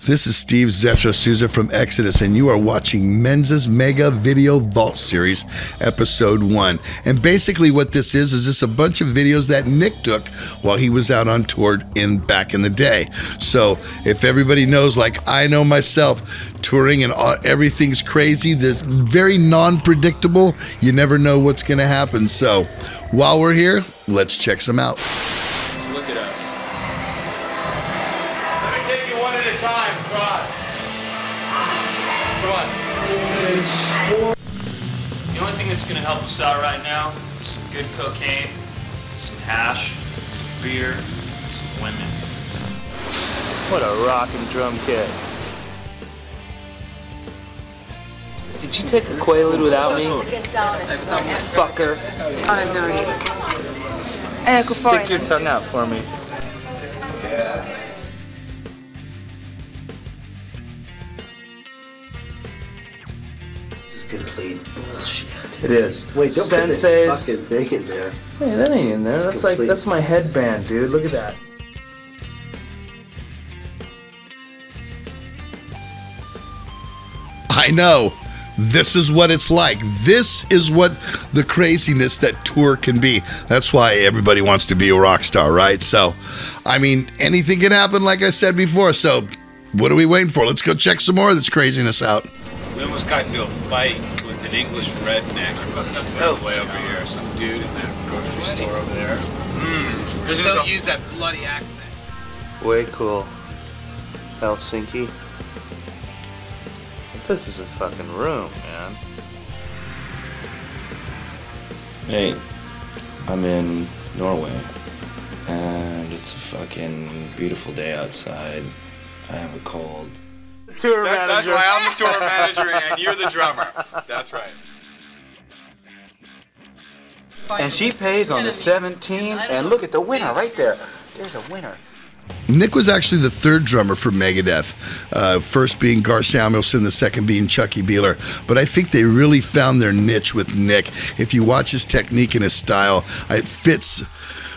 This is Steve Zetro Souza from Exodus, and you are watching Menza's Mega Video Vault Series, Episode 1. And basically what this is this a bunch of videos that Nick took while he was out on tour back in the day. So if everybody knows, like I know myself, touring and everything's crazy, there's very non-predictable, you never know what's going to happen. So while we're here, let's check some out. Just look at us. Time, come on. Come on. The only thing that's gonna help us out right now is some good cocaine, some hash, some beer, and some women. What a rockin' drum kit. Did you take a Quaalude without me? Fucker. On a dirty. Stick your tongue out for me. Complete bullshit. It is. Wait, don't put this Sensei's. fucking thing in there. Hey, that ain't in there. That's complete. that's my headband, dude. Look at that. I know. This is what it's like. This is what the craziness that tour can be. That's why everybody wants to be a rock star, right? So, I mean, anything can happen, like I said before. So, what are we waiting for? Let's go check some more of this craziness out. We almost got into a fight with an English redneck way over here. Some dude in that grocery store over there. Just don't use that bloody accent. Way cool. Helsinki. This is a fucking room, man. Hey, I'm in Norway, and it's a fucking beautiful day outside. I have a cold. Tour manager. That's why I'm the tour manager and you're the drummer. That's right. And she pays on the 17th, and look at the winner right there. There's a winner. Nick was actually the third drummer for Megadeth, first being Gar Samuelson, the second being Chucky Beeler. But I think they really found their niche with Nick. If you watch his technique and his style, it fits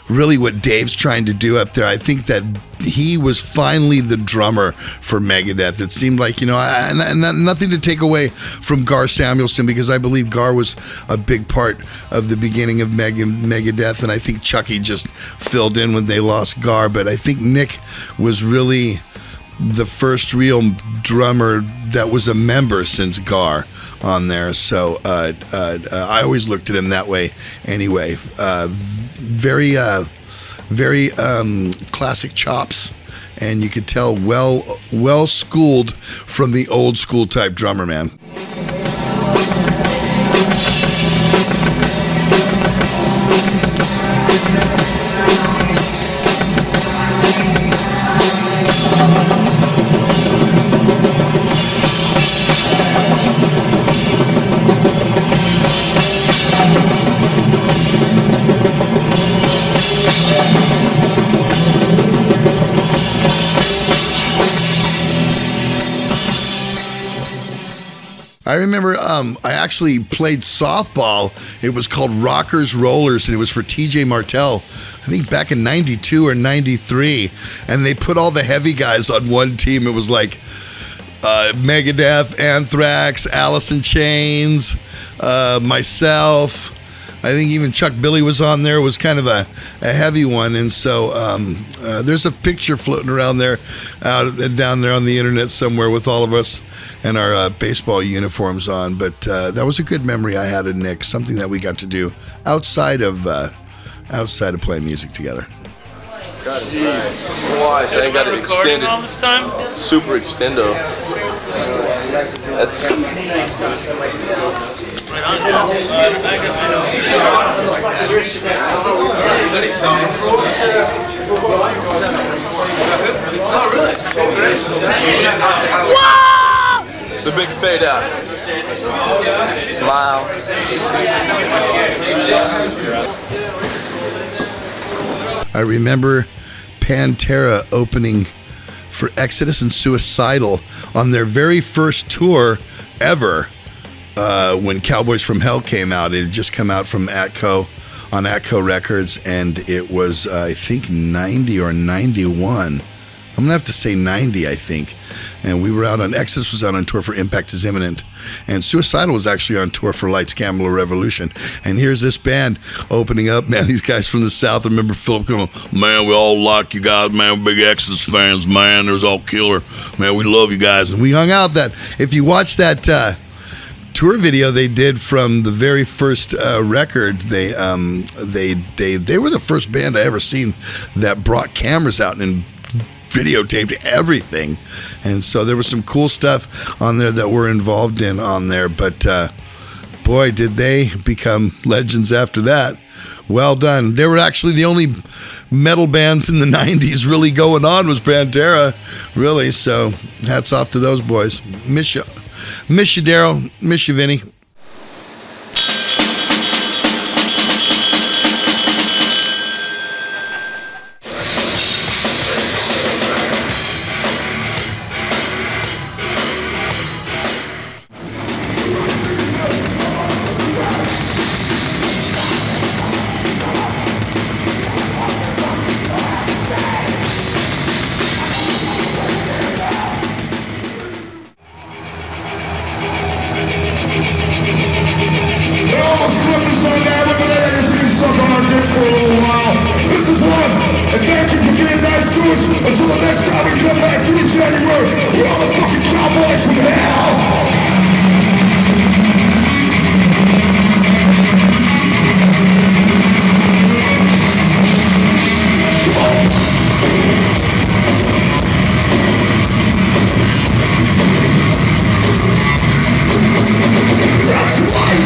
really what Dave's trying to do up there. I think that he was finally the drummer for Megadeth. It seemed like, and nothing to take away from Gar Samuelson, because I believe Gar was a big part of the beginning of Megadeth, and I think Chucky just filled in when they lost Gar. But I think Nick was really the first real drummer that was a member since Gar on there. So I always looked at him that way anyway. Very classic chops, and you could tell well schooled from the old school type drummer, man. I remember I actually played softball. It was called Rockers Rollers, and it was for TJ Martell, I think back in 92 or 93. And they put all the heavy guys on one team. It was like Megadeth, Anthrax, Alice in Chains, myself. I think even Chuck Billy was on there. It was kind of a heavy one. And so there's a picture floating around there, down there on the internet somewhere, with all of us and our baseball uniforms on. But that was a good memory I had of Nick, something that we got to do outside of playing music together. Jesus Christ, I got it extended. All this time? Super extendo. That's... Right on. The big fade out. Smile. I remember Pantera opening for Exodus and Suicidal on their very first tour ever, when Cowboys from Hell came out. It had just come out from Atco, on Atco Records, and it was, I think, 90 or 91. I'm going to have to say 90, I think. And we were out on, Exodus was out on tour for Impact Is Imminent. And Suicidal was actually on tour for Lights, Camera, Revolution. And here's this band opening up, man, these guys from the South. I remember Philip coming, man, we all like you guys, man, we're big Exodus fans, man, there's all killer. Man, we love you guys. And we hung out that, if you watch that tour video they did from the very first record, they were the first band I ever seen that brought cameras out and videotaped everything. And so there was some cool stuff on there that we're involved in on there, but boy, did they become legends after that. Well done. They were actually the only metal bands in the 90s really going on was Pantera, really. So hats off to those boys. Miss you, Daryl. Miss you, Vinny. Until the next time we come back through January, we're all the fucking cowboys from hell! That's right!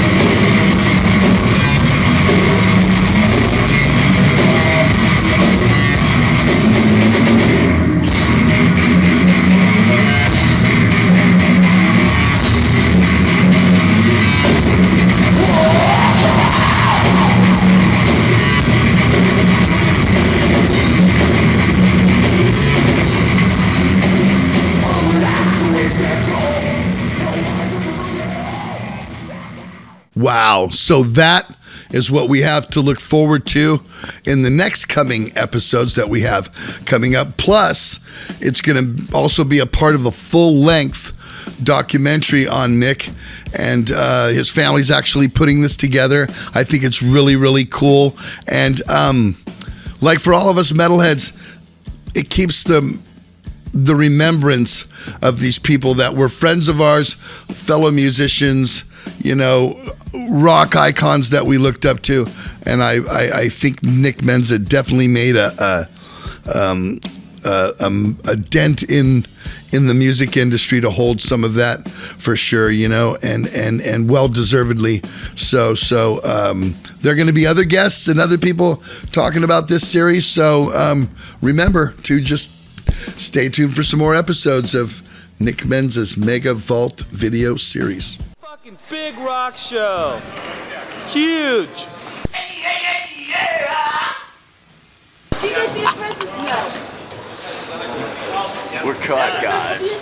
Wow. So that is what we have to look forward to in the next coming episodes that we have coming up. Plus, it's going to also be a part of a full-length documentary on Nick, and his family's actually putting this together. I think it's really, really cool. And like for all of us metalheads, it keeps the remembrance of these people that were friends of ours, fellow musicians, you know, rock icons that we looked up to. And I think Nick Menza definitely made a dent in the music industry to hold some of that for sure, you know, and well deservedly so. There are going to be other guests and other people talking about this series. So remember to just stay tuned for some more episodes of Nick Menza's Mega Vault video series. Fucking big rock show. Huge. Did you get me a present? No. We're cut, guys.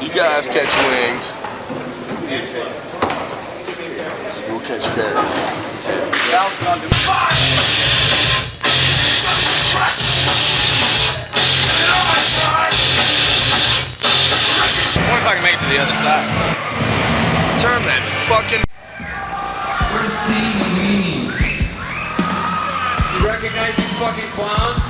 You guys catch wings. We'll catch fairies. I wonder if I can make it to the other side. Turn that fucking... You recognize these fucking clowns?